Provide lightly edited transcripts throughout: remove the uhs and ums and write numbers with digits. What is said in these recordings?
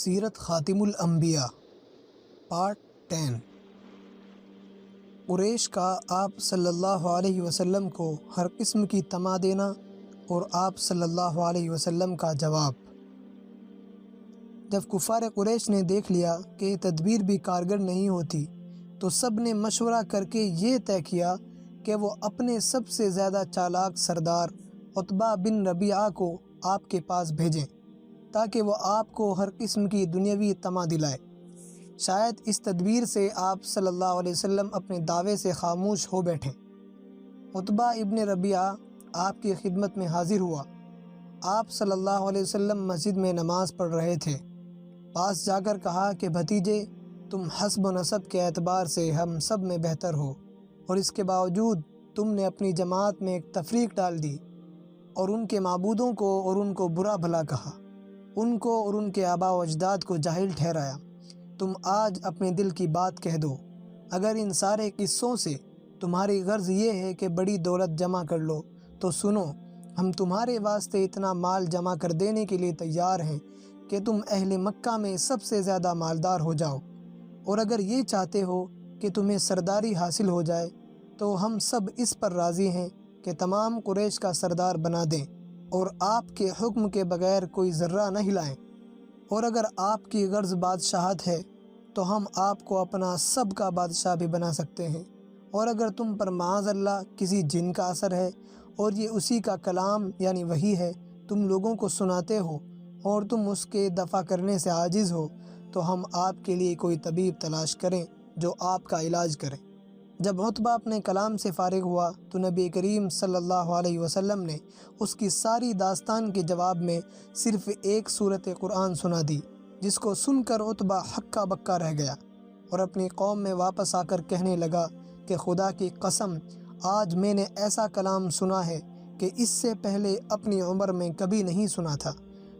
سیرت خاتم الانبیاء پارٹ 10۔ قریش کا آپ صلی اللہ علیہ وسلم کو ہر قسم کی طمع دینا اور آپ صلی اللہ علیہ وسلم کا جواب۔ جب کفار قریش نے دیکھ لیا کہ یہ تدبیر بھی کارگر نہیں ہوتی تو سب نے مشورہ کر کے یہ طے کیا کہ وہ اپنے سب سے زیادہ چالاک سردار عتبہ بن ربیعہ کو آپ کے پاس بھیجیں تاکہ وہ آپ کو ہر قسم کی دنیاوی طمع دلائے۔ شاید اس تدبیر سے آپ صلی اللہ علیہ وسلم اپنے دعوے سے خاموش ہو بیٹھیں۔ عتبہ ابن ربیعہ آپ کی خدمت میں حاضر ہوا۔ آپ صلی اللہ علیہ وسلم مسجد میں نماز پڑھ رہے تھے۔ پاس جا کر کہا کہ بھتیجے، تم حسب و نسب کے اعتبار سے ہم سب میں بہتر ہو، اور اس کے باوجود تم نے اپنی جماعت میں ایک تفریق ڈال دی اور ان کے معبودوں کو اور ان کو برا بھلا کہا، ان کو اور ان کے آباء و اجداد کو جاہل ٹھہرایا۔ تم آج اپنے دل کی بات کہہ دو۔ اگر ان سارے قصوں سے تمہاری غرض یہ ہے کہ بڑی دولت جمع کر لو تو سنو، ہم تمہارے واسطے اتنا مال جمع کر دینے کے لیے تیار ہیں کہ تم اہل مکہ میں سب سے زیادہ مالدار ہو جاؤ، اور اگر یہ چاہتے ہو کہ تمہیں سرداری حاصل ہو جائے تو ہم سب اس پر راضی ہیں کہ تمام قریش کا سردار بنا دیں اور آپ کے حکم کے بغیر کوئی ذرہ نہ ہلائیں، اور اگر آپ کی غرض بادشاہت ہے تو ہم آپ کو اپنا سب کا بادشاہ بھی بنا سکتے ہیں، اور اگر تم پر معاذ اللہ کسی جن کا اثر ہے اور یہ اسی کا کلام یعنی وحی ہے تم لوگوں کو سناتے ہو اور تم اس کے دفع کرنے سے عاجز ہو تو ہم آپ کے لیے کوئی طبیب تلاش کریں جو آپ کا علاج کرے۔ جب عتبہ اپنے کلام سے فارغ ہوا تو نبی کریم صلی اللہ علیہ وسلم نے اس کی ساری داستان کے جواب میں صرف ایک سورت قرآن سنا دی، جس کو سن کر عتبہ ہکا بکا رہ گیا اور اپنی قوم میں واپس آ کر کہنے لگا کہ خدا کی قسم، آج میں نے ایسا کلام سنا ہے کہ اس سے پہلے اپنی عمر میں کبھی نہیں سنا تھا۔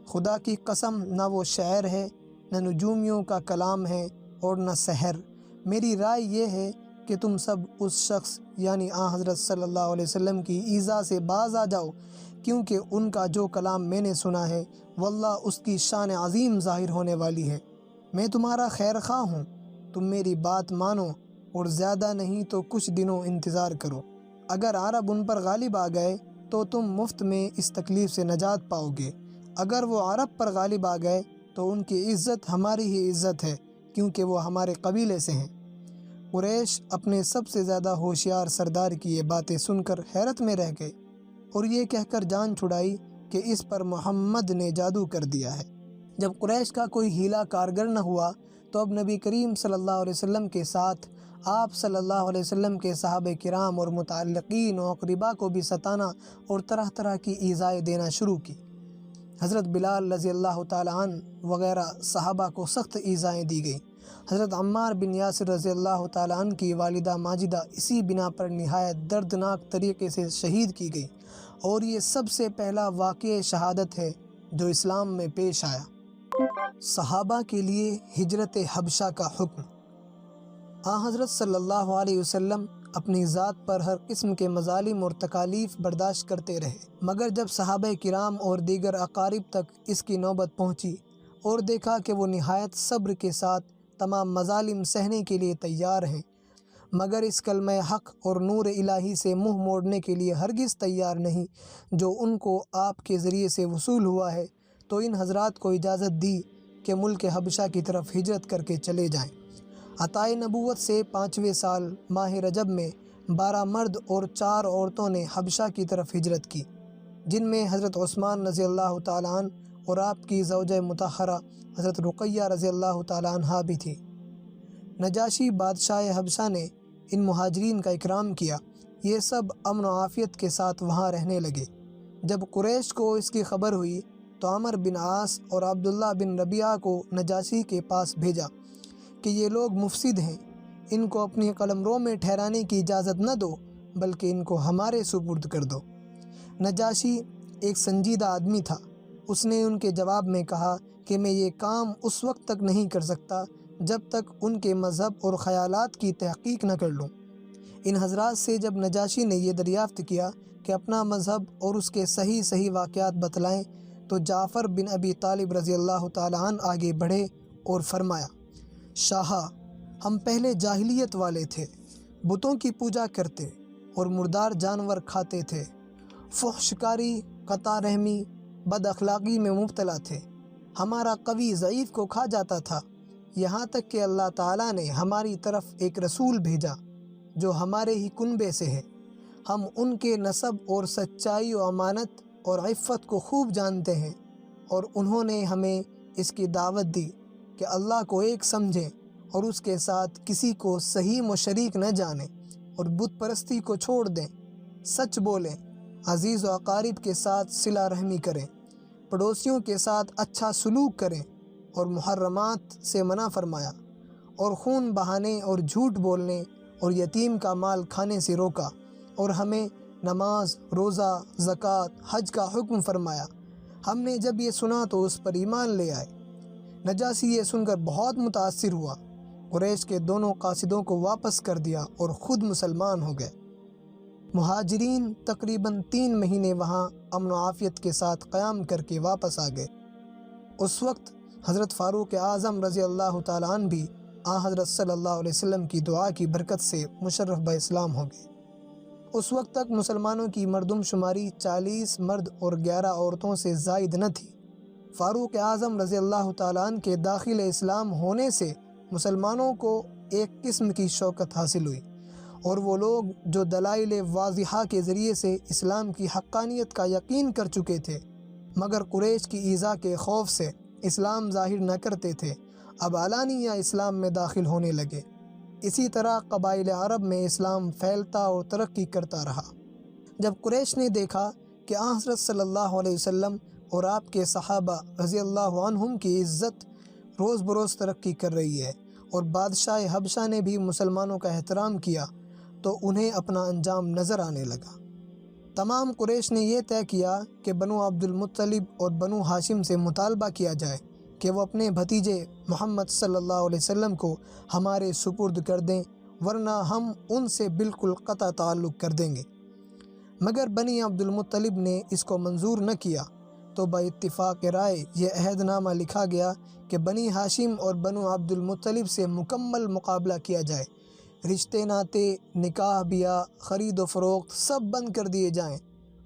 خدا کی قسم، نہ وہ شعر ہے، نہ نجومیوں کا کلام ہے اور نہ سحر۔ میری رائے یہ ہے کہ تم سب اس شخص یعنی حضرت صلی اللہ علیہ وسلم کی ایذا سے باز آ جاؤ، کیونکہ ان کا جو کلام میں نے سنا ہے واللہ اس کی شان عظیم ظاہر ہونے والی ہے۔ میں تمہارا خیر خواہ ہوں، تم میری بات مانو اور زیادہ نہیں تو کچھ دنوں انتظار کرو۔ اگر عرب ان پر غالب آ گئے تو تم مفت میں اس تکلیف سے نجات پاؤ گے، اگر وہ عرب پر غالب آ گئے تو ان کی عزت ہماری ہی عزت ہے، کیونکہ وہ ہمارے قبیلے سے ہیں۔ قریش اپنے سب سے زیادہ ہوشیار سردار کی یہ باتیں سن کر حیرت میں رہ گئے اور یہ کہہ کر جان چھڑائی کہ اس پر محمد نے جادو کر دیا ہے۔ جب قریش کا کوئی ہیلا کارگر نہ ہوا تو اب نبی کریم صلی اللہ علیہ وسلم کے ساتھ آپ صلی اللہ علیہ وسلم کے صحابہ کرام اور متعلقین و اقربا کو بھی ستانا اور طرح طرح کی ایذائیں دینا شروع کی۔ حضرت بلال رضی اللہ تعالیٰ عنہ وغیرہ صحابہ کو سخت ایذائیں دی گئیں۔ حضرت عمار بن یاسر رضی اللہ تعالیٰ عنہ کی والدہ ماجدہ اسی بنا پر نہایت دردناک طریقے سے شہید کی گئی، اور یہ سب سے پہلا واقعہ شہادت ہے جو اسلام میں پیش آیا۔ صحابہ کے لیے ہجرت حبشہ کا حکم۔ حضرت صلی اللہ علیہ وسلم اپنی ذات پر ہر قسم کے مظالم اور تکالیف برداشت کرتے رہے، مگر جب صحابہ کرام اور دیگر اقارب تک اس کی نوبت پہنچی اور دیکھا کہ وہ نہایت صبر کے ساتھ تمام مظالم سہنے کے لیے تیار ہیں، مگر اس کلمہ حق اور نور الہی سے منہ موڑنے کے لیے ہرگز تیار نہیں جو ان کو آپ کے ذریعے سے وصول ہوا ہے، تو ان حضرات کو اجازت دی کہ ملک حبشہ کی طرف ہجرت کر کے چلے جائیں۔ عطائے نبوت سے 5ویں سال ماہ رجب میں 12 مرد اور 4 عورتوں نے حبشہ کی طرف ہجرت کی، جن میں حضرت عثمان رضی اللہ تعالیٰ عنہ اور آپ کی زوجہ مطہرہ حضرت رقیہ رضی اللہ تعالیٰ عنہا بھی تھی۔ نجاشی بادشاہ حبشہ نے ان مہاجرین کا اکرام کیا۔ یہ سب امن و عافیت کے ساتھ وہاں رہنے لگے۔ جب قریش کو اس کی خبر ہوئی تو عمرو بن عاص اور عبداللہ بن ربیعہ کو نجاشی کے پاس بھیجا کہ یہ لوگ مفسد ہیں، ان کو اپنی قلمرو میں ٹھہرانے کی اجازت نہ دو بلکہ ان کو ہمارے سپرد کر دو۔ نجاشی ایک سنجیدہ آدمی تھا۔ اس نے ان کے جواب میں کہا کہ میں یہ کام اس وقت تک نہیں کر سکتا جب تک ان کے مذہب اور خیالات کی تحقیق نہ کر لوں۔ ان حضرات سے جب نجاشی نے یہ دریافت کیا کہ اپنا مذہب اور اس کے صحیح واقعات بتلائیں تو جعفر بن ابی طالب رضی اللہ تعالیٰ عنہ آگے بڑھے اور فرمایا، شاہ، ہم پہلے جاہلیت والے تھے، بتوں کی پوجا کرتے اور مردار جانور کھاتے تھے، فحش کاری، قطع رحمی، بد اخلاقی میں مبتلا تھے، ہمارا قوی ضعیف کو کھا جاتا تھا، یہاں تک کہ اللہ تعالیٰ نے ہماری طرف ایک رسول بھیجا جو ہمارے ہی کنبے سے ہے، ہم ان کے نسب اور سچائی و امانت اور عفت کو خوب جانتے ہیں، اور انہوں نے ہمیں اس کی دعوت دی کہ اللہ کو ایک سمجھیں اور اس کے ساتھ کسی کو صحیح و شریک نہ جانیں، اور بت پرستی کو چھوڑ دیں، سچ بولیں، عزیز و اقارب کے ساتھ صلہ رحمی کریں، پڑوسیوں کے ساتھ اچھا سلوک کریں، اور محرمات سے منع فرمایا، اور خون بہانے اور جھوٹ بولنے اور یتیم کا مال کھانے سے روکا، اور ہمیں نماز، روزہ، زکوٰۃ، حج کا حکم فرمایا۔ ہم نے جب یہ سنا تو اس پر ایمان لے آئے۔ نجاشی یہ سن کر بہت متاثر ہوا، قریش کے دونوں قاصدوں کو واپس کر دیا اور خود مسلمان ہو گئے۔ مہاجرین تقریباً 3 مہینے وہاں امن و عافیت کے ساتھ قیام کر کے واپس آ گئے۔ اس وقت حضرت فاروق اعظم رضی اللہ تعالیٰ عنہ بھی حضرت صلی اللہ علیہ وسلم کی دعا کی برکت سے مشرف با اسلام ہو گئے۔ اس وقت تک مسلمانوں کی مردم شماری 40 مرد اور 11 عورتوں سے زائد نہ تھی۔ فاروق اعظم رضی اللہ تعالیٰ عنہ کے داخل اسلام ہونے سے مسلمانوں کو ایک قسم کی شوکت حاصل ہوئی، اور وہ لوگ جو دلائل واضحہ کے ذریعے سے اسلام کی حقانیت کا یقین کر چکے تھے مگر قریش کی ایذا کے خوف سے اسلام ظاہر نہ کرتے تھے، اب علانیہ اسلام میں داخل ہونے لگے۔ اسی طرح قبائل عرب میں اسلام پھیلتا اور ترقی کرتا رہا۔ جب قریش نے دیکھا کہ حضرت صلی اللہ علیہ وسلم اور آپ کے صحابہ رضی اللہ عنہم کی عزت روز بروز ترقی کر رہی ہے، اور بادشاہ حبشہ نے بھی مسلمانوں کا احترام کیا، تو انہیں اپنا انجام نظر آنے لگا۔ تمام قریش نے یہ طے کیا کہ بنو عبد المطلب اور بنو ہاشم سے مطالبہ کیا جائے کہ وہ اپنے بھتیجے محمد صلی اللہ علیہ وسلم کو ہمارے سپرد کر دیں، ورنہ ہم ان سے بالکل قطع تعلق کر دیں گے۔ مگر بنی عبد المطلب نے اس کو منظور نہ کیا، تو با اتفاق رائے یہ عہد نامہ لکھا گیا کہ بنی ہاشم اور بنو عبد المطلب سے مکمل مقابلہ کیا جائے، رشتے ناتے، نکاح بیاہ، خرید و فروخت سب بند کر دیے جائیں،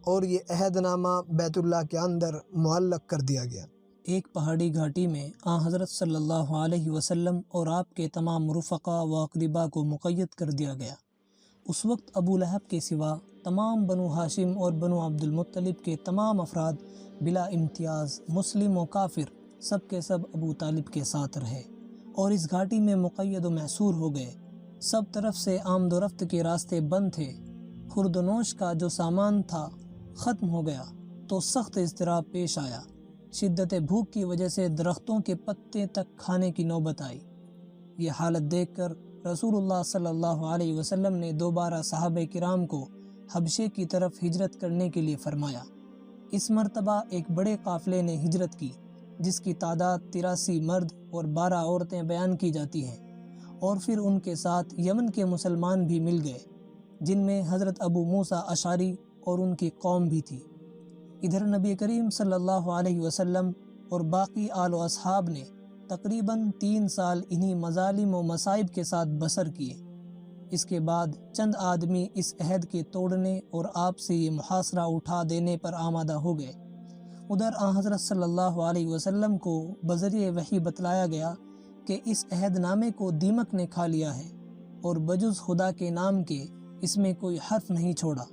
اور یہ عہد نامہ بیت اللہ کے اندر معلق کر دیا گیا۔ ایک پہاڑی گھاٹی میں حضرت صلی اللہ علیہ وسلم اور آپ کے تمام رفقا و اقربا کو مقید کر دیا گیا۔ اس وقت ابو لہب کے سوا تمام بنو ہاشم اور بنو عبد المطلب کے تمام افراد بلا امتیاز، مسلم و کافر، سب کے سب ابو طالب کے ساتھ رہے، اور اس گھاٹی میں مقید و محصور ہو گئے۔ سب طرف سے آمد و رفت کے راستے بند تھے، خورد و نوش کا جو سامان تھا ختم ہو گیا، تو سخت اضطراب پیش آیا۔ شدت بھوک کی وجہ سے درختوں کے پتے تک کھانے کی نوبت آئی۔ یہ حالت دیکھ کر رسول اللہ صلی اللہ علیہ وسلم نے دوبارہ صحابہ کرام کو حبشے کی طرف ہجرت کرنے کے لیے فرمایا۔ اس مرتبہ ایک بڑے قافلے نے ہجرت کی، جس کی تعداد 83 مرد اور 12 عورتیں بیان کی جاتی ہیں، اور پھر ان کے ساتھ یمن کے مسلمان بھی مل گئے، جن میں حضرت ابو موسیٰ اشعری اور ان کی قوم بھی تھی۔ ادھر نبی کریم صلی اللہ علیہ وسلم اور باقی آل و اصحاب نے تقریباً 3 سال انہی مظالم و مصائب کے ساتھ بسر کیے۔ اس کے بعد چند آدمی اس عہد کے توڑنے اور آپ سے یہ محاصرہ اٹھا دینے پر آمادہ ہو گئے۔ ادھر حضرت صلی اللہ علیہ وسلم کو بذریعہ وحی بتلایا گیا کہ اس عہد نامے کو دیمک نے کھا لیا ہے، اور بجز خدا کے نام کے اس میں کوئی حرف نہیں چھوڑا۔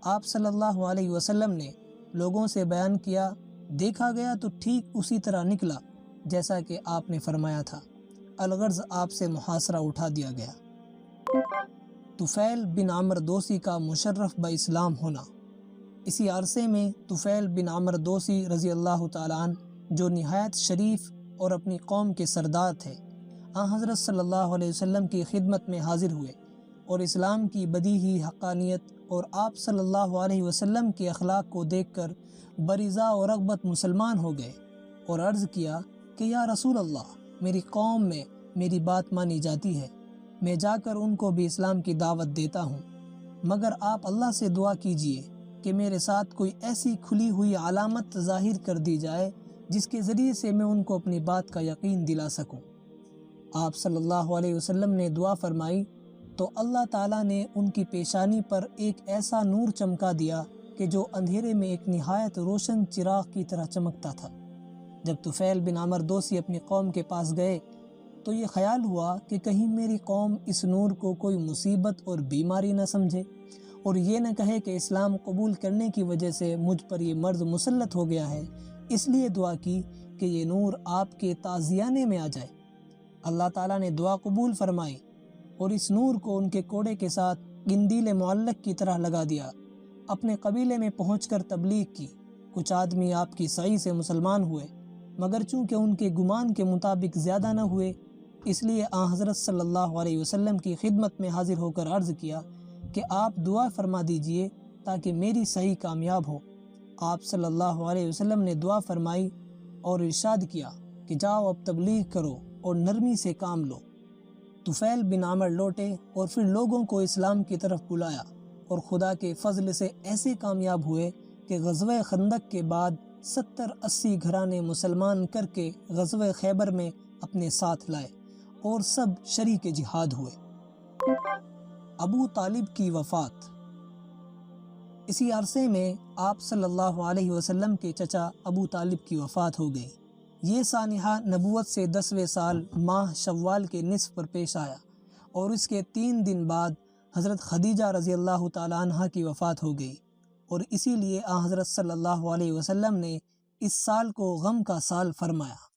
آپ صلی اللہ علیہ وسلم نے لوگوں سے بیان کیا، دیکھا گیا تو ٹھیک اسی طرح نکلا جیسا کہ آپ نے فرمایا تھا، الغرض آپ سے محاصرہ اٹھا دیا گیا۔ طفیل بن عمرو دوسی کا مشرف با اسلام ہونا۔ اسی عرصے میں طفیل بن عمرو دوسی رضی اللہ تعالیٰ عنہ، جو نہایت شریف اور اپنی قوم کے سردار تھے، حضرت صلی اللہ علیہ وسلم کی خدمت میں حاضر ہوئے، اور اسلام کی بدیہی حقانیت اور آپ صلی اللہ علیہ وسلم کے اخلاق کو دیکھ کر برضا و رغبت مسلمان ہو گئے، اور عرض کیا کہ یا رسول اللہ، میری قوم میں میری بات مانی جاتی ہے، میں جا کر ان کو بھی اسلام کی دعوت دیتا ہوں، مگر آپ اللہ سے دعا کیجئے کہ میرے ساتھ کوئی ایسی کھلی ہوئی علامت ظاہر کر دی جائے جس کے ذریعے سے میں ان کو اپنی بات کا یقین دلا سکوں۔ آپ صلی اللہ علیہ وسلم نے دعا فرمائی تو اللہ تعالیٰ نے ان کی پیشانی پر ایک ایسا نور چمکا دیا کہ جو اندھیرے میں ایک نہایت روشن چراغ کی طرح چمکتا تھا۔ جب طفیل بن عمرو دوسی اپنی قوم کے پاس گئے تو یہ خیال ہوا کہ کہیں میری قوم اس نور کو کوئی مصیبت اور بیماری نہ سمجھے اور یہ نہ کہے کہ اسلام قبول کرنے کی وجہ سے مجھ پر یہ مرض مسلط ہو گیا ہے، اس لیے دعا کی کہ یہ نور آپ کے تازیانے میں آ جائے۔ اللہ تعالیٰ نے دعا قبول فرمائی اور اس نور کو ان کے کوڑے کے ساتھ گندیل معلق کی طرح لگا دیا۔ اپنے قبیلے میں پہنچ کر تبلیغ کی۔ کچھ آدمی آپ کی سعی سے مسلمان ہوئے، مگر چونکہ ان کے گمان کے مطابق زیادہ نہ ہوئے، اس لیے حضرت صلی اللہ علیہ وسلم کی خدمت میں حاضر ہو کر عرض کیا کہ آپ دعا فرما دیجئے تاکہ میری صحیح کامیاب ہو۔ آپ صلی اللہ علیہ وسلم نے دعا فرمائی اور ارشاد کیا کہ جاؤ اب تبلیغ کرو اور نرمی سے کام لو۔ طفیل بن عمرو لوٹے اور پھر لوگوں کو اسلام کی طرف بلایا اور خدا کے فضل سے ایسے کامیاب ہوئے کہ غزوہ خندق کے بعد 70-80 گھرانے مسلمان کر کے غزوہ خیبر میں اپنے ساتھ لائے اور سب شریک جہاد ہوئے۔ ابو طالب کی وفات۔ اسی عرصے میں آپ صلی اللہ علیہ وسلم کے چچا ابو طالب کی وفات ہو گئی۔ یہ سانحہ نبوت سے 10ویں سال ماہ شوال کے نصف پر پیش آیا اور اس کے 3 دن بعد حضرت خدیجہ رضی اللہ تعالیٰ عنہ کی وفات ہو گئی، اور اسی لیے حضرت صلی اللہ علیہ وسلم نے اس سال کو غم کا سال فرمایا۔